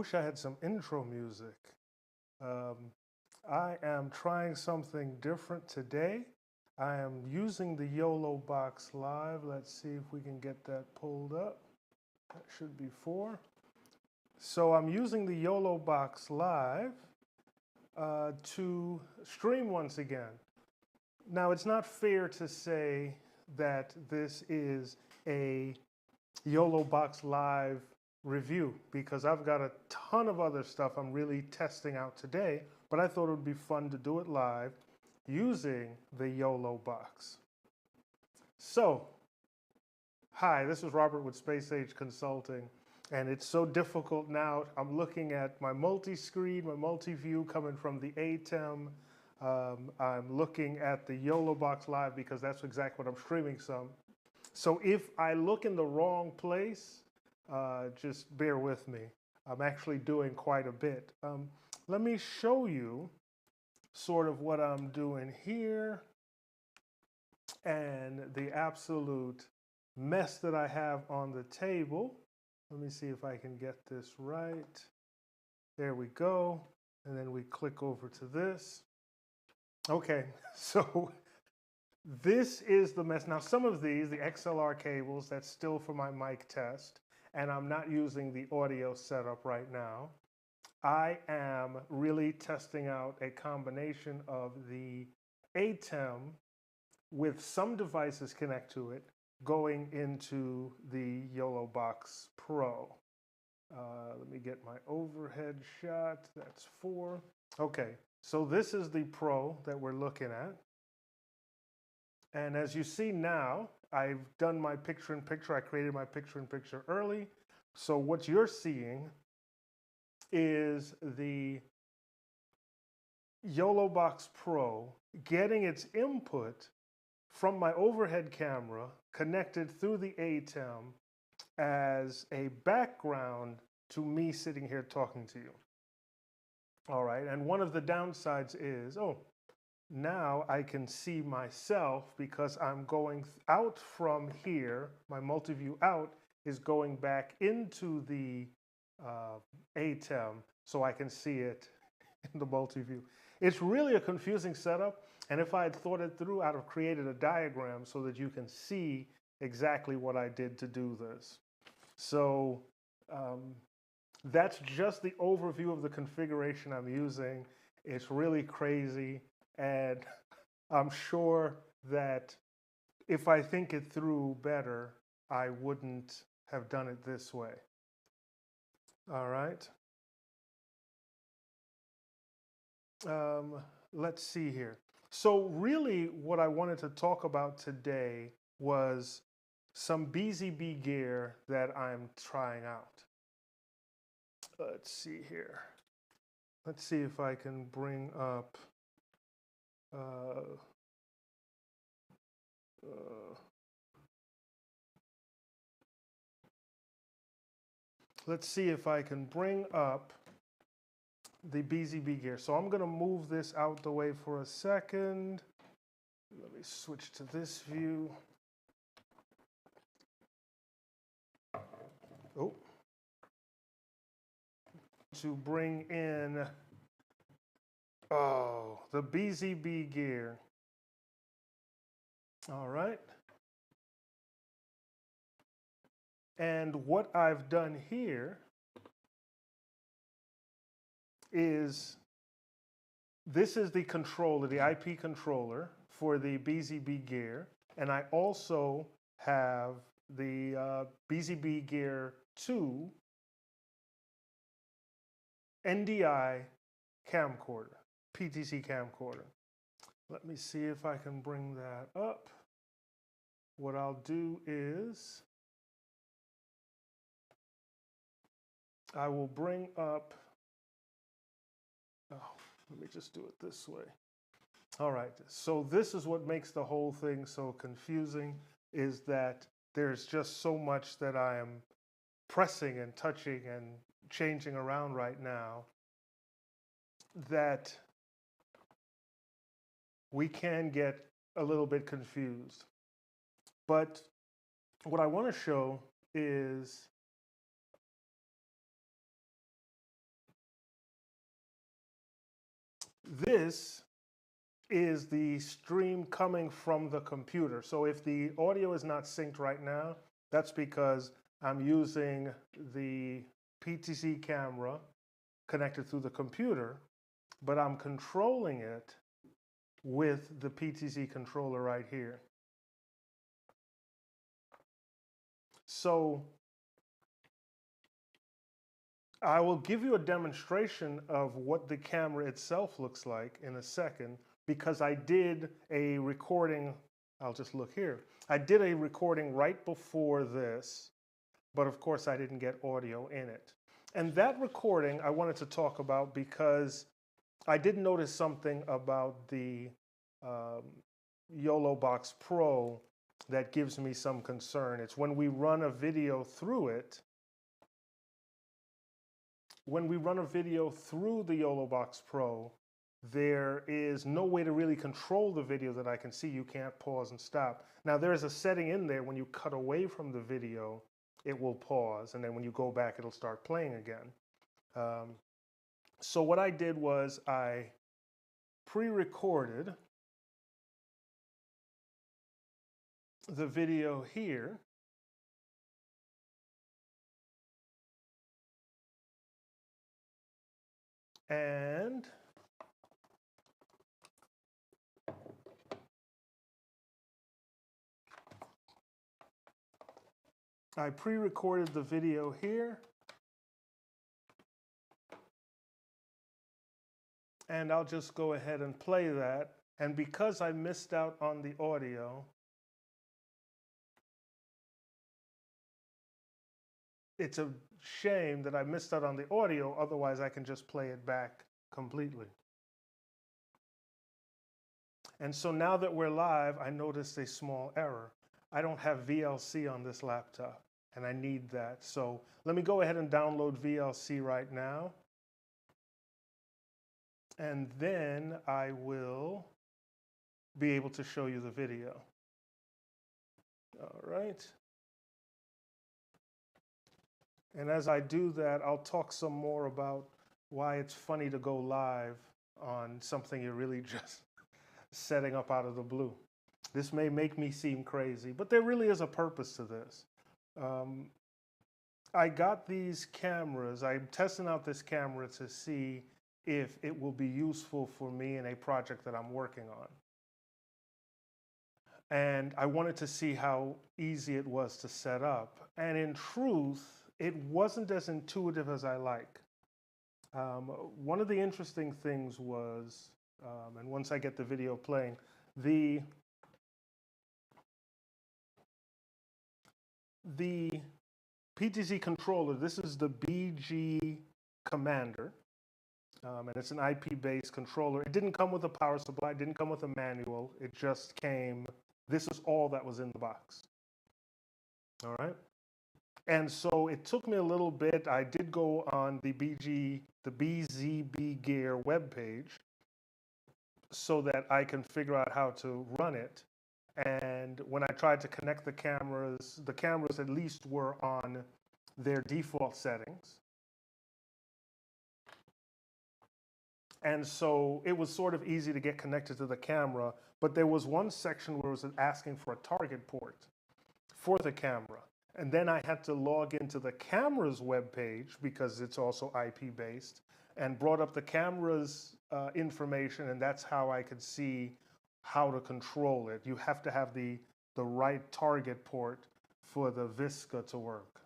wish I had some intro music. I am trying something different today. I am using the YoloBox Live. Let's see if we can get that pulled up. That should be 4. So I'm using the YoloBox Live to stream once again. Now, it's not fair to say that this is a YoloBox Live review because I've got a ton of other stuff I'm really testing out today, but I thought it would be fun to do it live using the YoloBox. So, hi, this is Robert with Space Age Consulting, and it's so difficult now. I'm looking at my multi-screen, my multi-view coming from the ATEM. I'm looking at the YoloBox Live because that's exactly what I'm streaming some. So if I look in the wrong place, just bear with me. I'm actually doing quite a bit. Let me show you sort of what I'm doing here and the absolute mess that I have on the table. Let me see if I can get this right. There we go. And then we click over to this. Okay, so this is the mess. Now, some of these, the XLR cables, that's still for my mic test, and I'm not using the audio setup right now. I am really testing out a combination of the ATEM with some devices connect to it going into the YoloBox Pro. Let me get my overhead shot. That's 4. Okay, so this is the Pro that we're looking at. And as you see now, I've done my picture-in-picture. I created my picture-in-picture early. So what you're seeing is the YoloBox Pro getting its input from my overhead camera connected through the ATEM as a background to me sitting here talking to you. All right, and one of the downsides is, now I can see myself because I'm going out from here. My multi-view out is going back into the ATEM so I can see it in the multi-view. It's really a confusing setup, and if I had thought it through, I'd have created a diagram so that you can see exactly what I did to do this. So that's just the overview of the configuration I'm using. It's really crazy. And I'm sure that if I think it through better, I wouldn't have done it this way. All right. Let's see here. So really what I wanted to talk about today was some BZBGear that I'm trying out. Let's see here. Let's see if I can bring up let's see if I can bring up the BZBGear. So I'm going to move this out the way for a second. Let me switch to this view. Oh. To bring in, the BZBGear. All right. And what I've done here is, this is the controller, the IP controller for the BZBGear, and I also have the BZBGear 2 NDI camcorder, PTZ camcorder. Let me see if I can bring that up. What I'll do is I will bring up, let me just do it this way. All right, so this is what makes the whole thing so confusing, is that there's just so much that I am pressing and touching and changing around right now that we can get a little bit confused. But what I want to show is this is the stream coming from the computer. So if the audio is not synced right now, that's because I'm using the PTZ camera connected through the computer, but I'm controlling it with the PTZ controller right here. So I will give you a demonstration of what the camera itself looks like in a second, because I did a recording. I'll just look here. I did a recording right before this, but of course I didn't get audio in it. And that recording I wanted to talk about because I did notice something about the YoloBox Pro that gives me some concern. It's when we run a video through it. When we run a video through the YoloBox Pro, there is no way to really control the video that I can see. You can't pause and stop. Now there is a setting in there when you cut away from the video, it will pause, and then when you go back, it'll start playing again. So what I did was I pre-recorded the video here. And I pre-recorded the video here. And I'll just go ahead and play that. And because I missed out on the audio, it's a shame that I missed out on the audio, otherwise I can just play it back completely. And so now that we're live, I noticed a small error. I don't have VLC on this laptop, and I need that. So let me go ahead and download VLC right now. And then I will be able to show you the video. All right. And as I do that, I'll talk some more about why it's funny to go live on something you're really just setting up out of the blue. This may make me seem crazy, but there really is a purpose to this. I got these cameras. I'm testing out this camera to see if it will be useful for me in a project that I'm working on. And I wanted to see how easy it was to set up. And in truth, it wasn't as intuitive as I like. One of the interesting things was, and once I get the video playing, the PTZ controller, this is the BG Commander, and it's an IP-based controller. It didn't come with a power supply, it didn't come with a manual, it just came, this is all that was in the box. All right. And so it took me a little bit. I did go on the BZBGear webpage so that I can figure out how to run it. And when I tried to connect the cameras at least were on their default settings. And so it was sort of easy to get connected to the camera, but there was one section where it was asking for a target port for the camera. And then I had to log into the camera's webpage because it's also IP-based, and brought up the camera's information, and that's how I could see how to control it. You have to have the right target port for the Visca to work,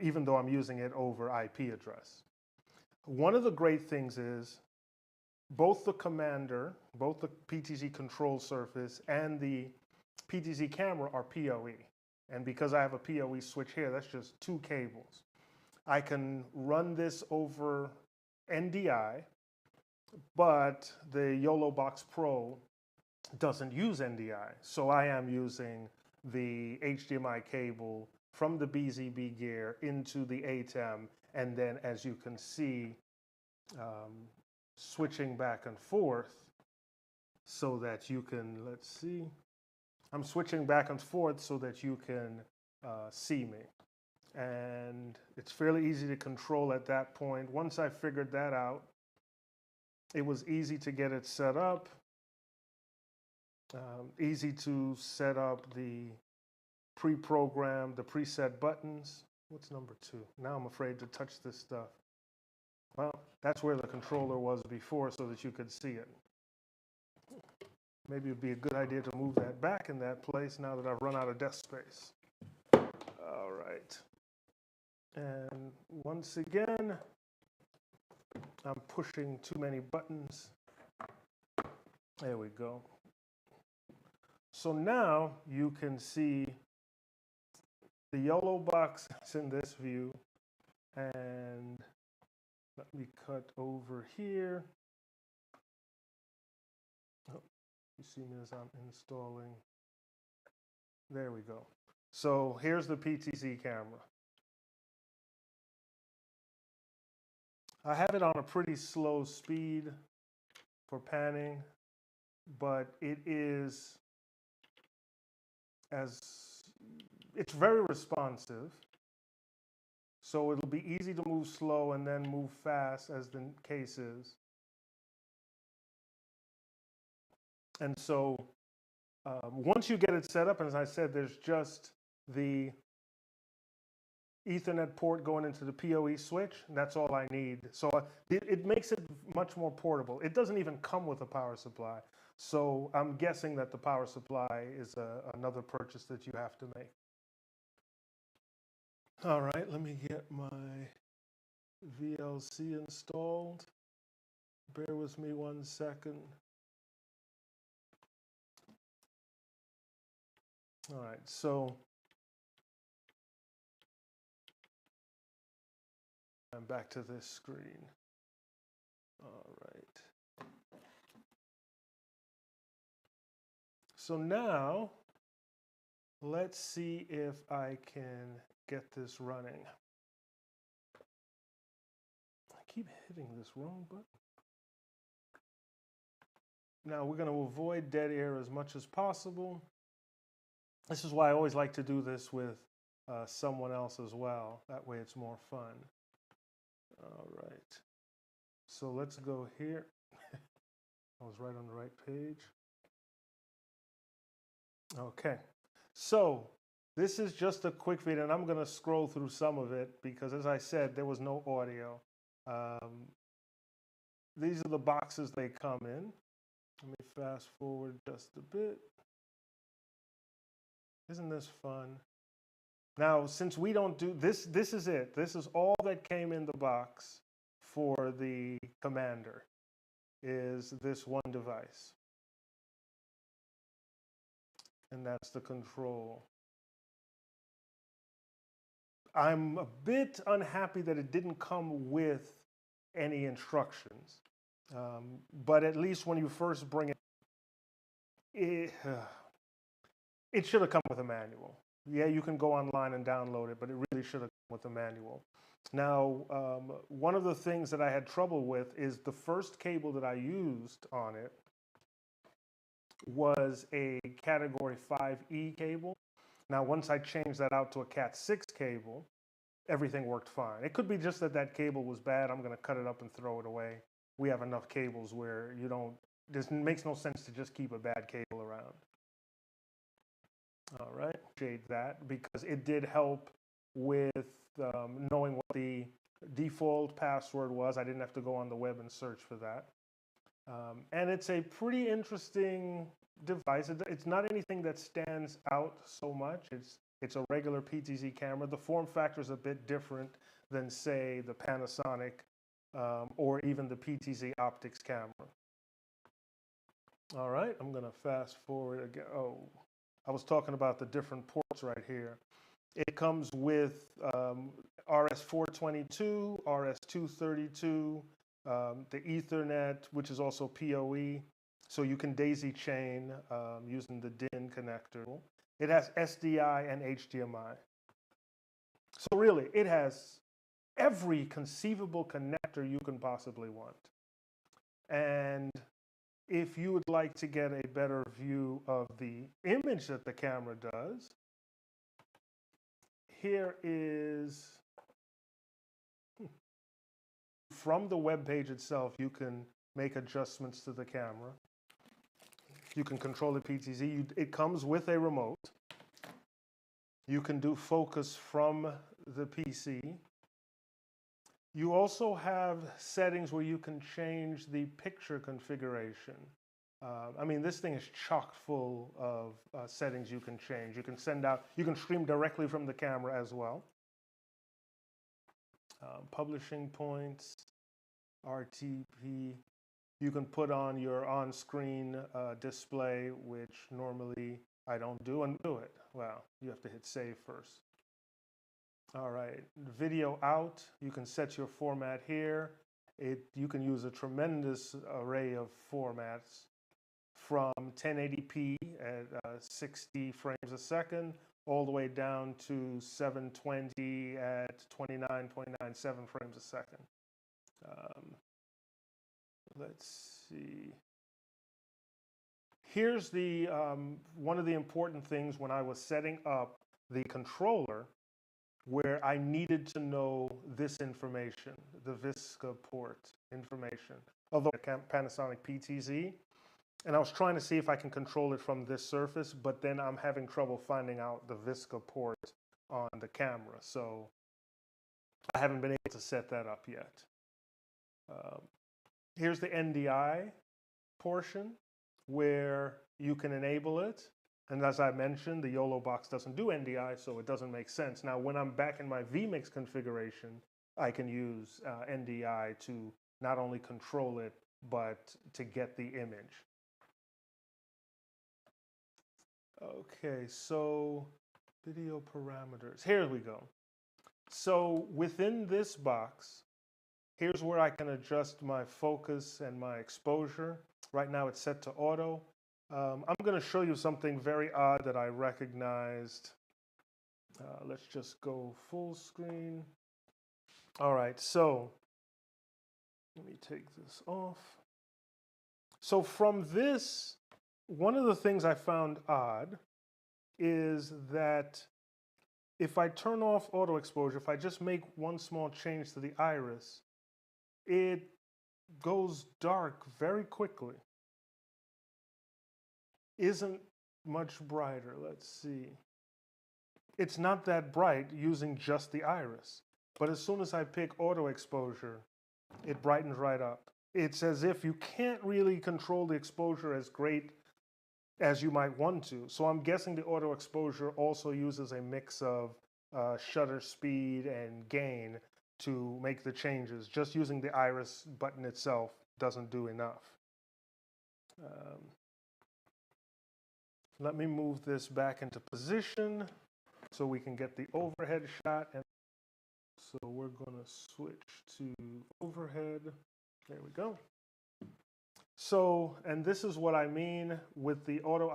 even though I'm using it over IP address. One of the great things is both the Commander, both the PTZ control surface and the PTZ camera are PoE. And because I have a PoE switch here, that's just 2 cables. I can run this over NDI, but the YoloBox Pro doesn't use NDI. So I am using the HDMI cable from the BZBGear into the ATEM, and then, as you can see, switching back and forth so that you can, let's see, I'm switching back and forth so that you can see me. And it's fairly easy to control at that point. Once I figured that out, It was easy to get it set up, easy to set up the pre-programmed, the preset buttons. What's number 2? Now I'm afraid to touch this stuff. Well, that's where the controller was before so that you could see it. Maybe it would be a good idea to move that back in that place now that I've run out of desk space. All right. And once again, I'm pushing too many buttons. There we go. So now you can see the YoloBox is in this view, and let me cut over here. Oh, you see me as I'm installing. There we go. So here's the PTZ camera. I have it on a pretty slow speed for panning, but it's very responsive. So it'll be easy to move slow and then move fast as the case is. And so once you get it set up, and as I said, there's just the Ethernet port going into the PoE switch. That's all I need. So it makes it much more portable. It doesn't even come with a power supply. So I'm guessing that the power supply is another purchase that you have to make. All right, let me get my VLC installed. Bear with me 1 second. All right, so I'm back to this screen. All right. So now, let's see if I can get this running. I keep hitting this wrong button. Now we're going to avoid dead air as much as possible. This is why I always like to do this with someone else as well. That way it's more fun. All right. So let's go here. I was right on the right page. Okay. So this is just a quick video, and I'm going to scroll through some of it because, as I said, there was no audio. These are the boxes they come in. Let me fast forward just a bit. Isn't this fun? Now, since we don't do this, this is it. This is all that came in the box for the Commander, is this one device. And that's the control. I'm a bit unhappy that it didn't come with any instructions. But at least when you first bring it, it should have come with a manual. Yeah, you can go online and download it, but it really should have come with a manual. Now, one of the things that I had trouble with is the first cable that I used on it was a Category 5E cable. Now, once I changed that out to a Cat 6 cable, everything worked fine. It could be just that that cable was bad. I'm going to cut it up and throw it away. We have enough cables where you don't, this makes no sense to just keep a bad cable around. All right, appreciate that because it did help with knowing what the default password was. I didn't have to go on the web and search for that. And it's a pretty interesting device. It's not anything that stands out so much. It's a regular PTZ camera. The form factor is a bit different than, say, the Panasonic or even the PTZOptics camera. All right, I'm going to fast forward again. Oh, I was talking about the different ports right here. It comes with RS-422, RS-232, the Ethernet, which is also PoE, so you can daisy chain using the DIN connector. It has SDI and HDMI. So really, it has every conceivable connector you can possibly want. And if you would like to get a better view of the image that the camera does, here is, from the web page itself, you can make adjustments to the camera. You can control the PTZ. It comes with a remote. You can do focus from the PC. You also have settings where you can change the picture configuration. I mean, this thing is chock full of settings you can change. You can send out, you can stream directly from the camera as well. Publishing points, RTP. You can put on your on-screen display, which normally I don't do, and do it. Well, you have to hit save first. All right, video out, you can set your format here. You can use a tremendous array of formats from 1080p at 60 frames a second, all the way down to 720 at 29.97 frames a second. Let's see. Here's the one of the important things when I was setting up the controller, where I needed to know this information, the VISCA port information, although Panasonic PTZ. And I was trying to see if I can control it from this surface, but then I'm having trouble finding out the VISCA port on the camera. So I haven't been able to set that up yet. Here's the NDI portion where you can enable it. And as I mentioned, the YoloBox doesn't do NDI, so it doesn't make sense. Now, when I'm back in my vMix configuration, I can use NDI to not only control it, but to get the image. Okay, so video parameters. Here we go. So within this box, here's where I can adjust my focus and my exposure. Right now it's set to auto. I'm going to show you something very odd that I recognized. Let's just go full screen. All right, so let me take this off. So from this, one of the things I found odd is that if I turn off auto exposure, if I just make one small change to the iris, it goes dark very quickly. Isn't much brighter. Let's see. It's not that bright using just the iris, but as soon as I pick auto exposure, it brightens right up. It's as if you can't really control the exposure as great as you might want to. So I'm guessing the auto exposure also uses a mix of shutter speed and gain to make the changes. Just using the iris button itself doesn't do enough. Let me move this back into position so we can get the overhead shot. And so we're going to switch to overhead. There we go. So, and this is what I mean with the auto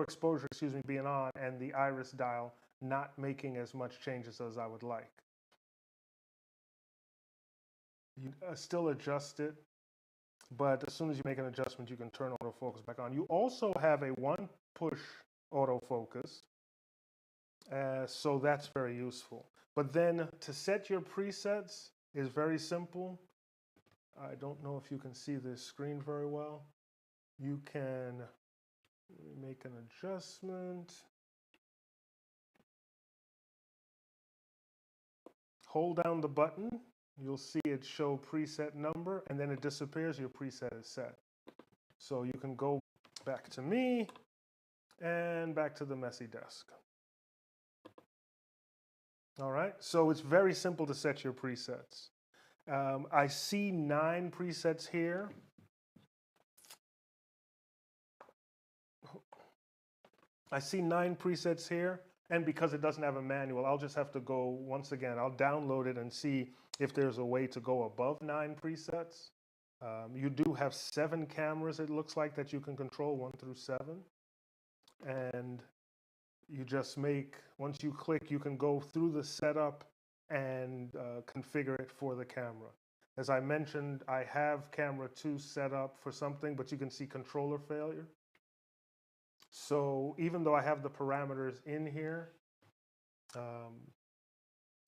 exposure, excuse me, being on and the iris dial not making as much changes as I would like. You still adjust it, but as soon as you make an adjustment, you can turn autofocus back on. You also have a one-push autofocus, so that's very useful. But then to set your presets is very simple. I don't know if you can see this screen very well. You can make an adjustment. Hold down the button. You'll see it show preset number, and then it disappears. Your preset is set. So you can go back to me and back to the messy desk. All right, so it's very simple to set your presets. I see 9 presets here. I see 9 presets here, and because it doesn't have a manual, I'll just have to go, once again, I'll download it and see if there's a way to go above 9 presets. You do have 7 cameras, it looks like, that you can control, 1 through 7. And you just make, once you click, you can go through the setup and configure it for the camera. As I mentioned, I have camera 2 set up for something, but you can see controller failure. So even though I have the parameters in here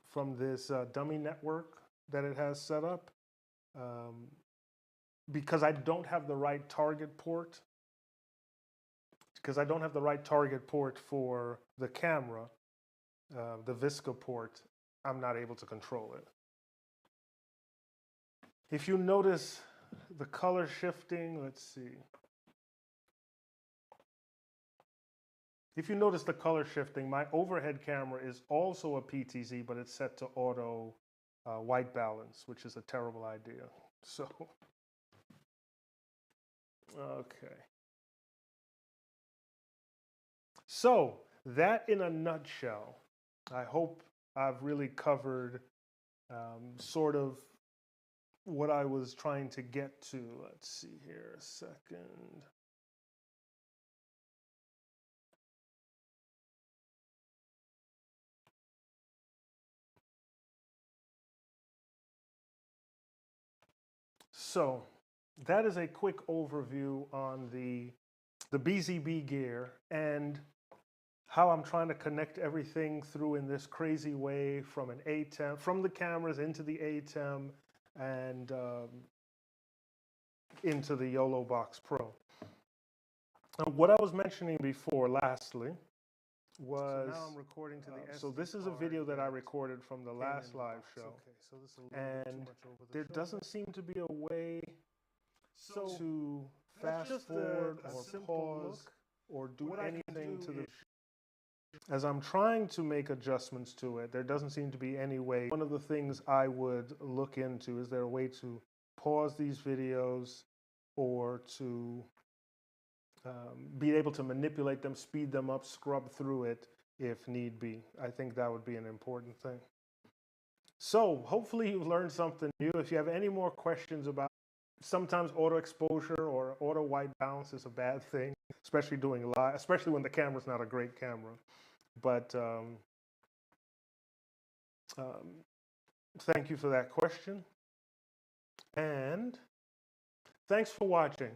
from this dummy network that it has set up, because I don't have the right target port, for the camera, the Visca port, I'm not able to control it. If you notice the color shifting, let's see. If you notice the color shifting, my overhead camera is also a PTZ, but it's set to auto white balance, which is a terrible idea. So, okay. So, that in a nutshell, I hope I've really covered sort of what I was trying to get to. Let's see here a second. So that is a quick overview on the BZBGear and how I'm trying to connect everything through in this crazy way from an ATEM, from the cameras into the ATEM and into the YoloBox Pro. Now, what I was mentioning before, lastly, was, so now I'm recording to the so this is a video that I recorded from the last live show. Okay, so this is a little bit too much over the shoulder. Doesn't seem to be a way to fast forward or pause or do anything to the. As I'm trying to make adjustments to it, there doesn't seem to be any way. One of the things I would look into, is there a way to pause these videos or to be able to manipulate them, speed them up, scrub through it if need be. I think that would be an important thing. So hopefully you learned something new. If you have any more questions about, sometimes auto exposure or auto white balance is a bad thing, especially doing live, especially when the camera's not a great camera. But thank you for that question. And thanks for watching.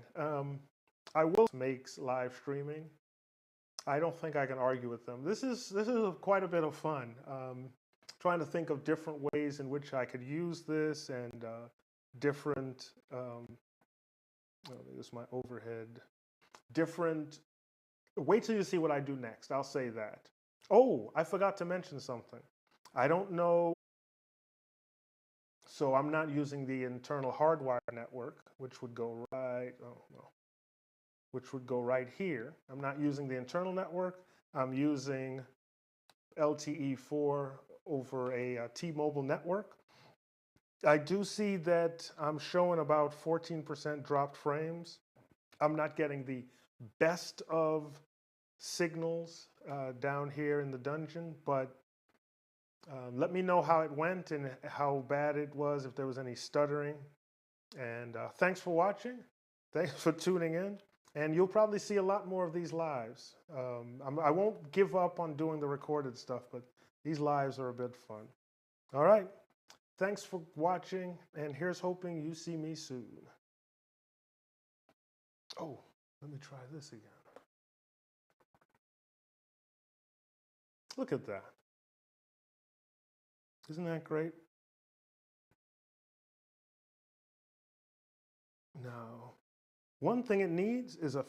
I will makes live streaming. I don't think I can argue with them. This is quite a bit of fun. Trying to think of different ways in which I could use this and different. This is my overhead. Different. Wait till you see what I do next. I'll say that. Oh, I forgot to mention something. I don't know. So I'm not using the internal hardwire network, which would go right. Oh no. Which would go right here. I'm not using the internal network. I'm using LTE4 over a T-Mobile network. I do see that I'm showing about 14% dropped frames. I'm not getting the best of signals down here in the dungeon, but let me know how it went and how bad it was, if there was any stuttering. And thanks for watching. Thanks for tuning in. And you'll probably see a lot more of these lives. I won't give up on doing the recorded stuff, but these lives are a bit fun. All right. Thanks for watching, and here's hoping you see me soon. Oh, let me try this again. Look at that. Isn't that great? Now, one thing it needs is a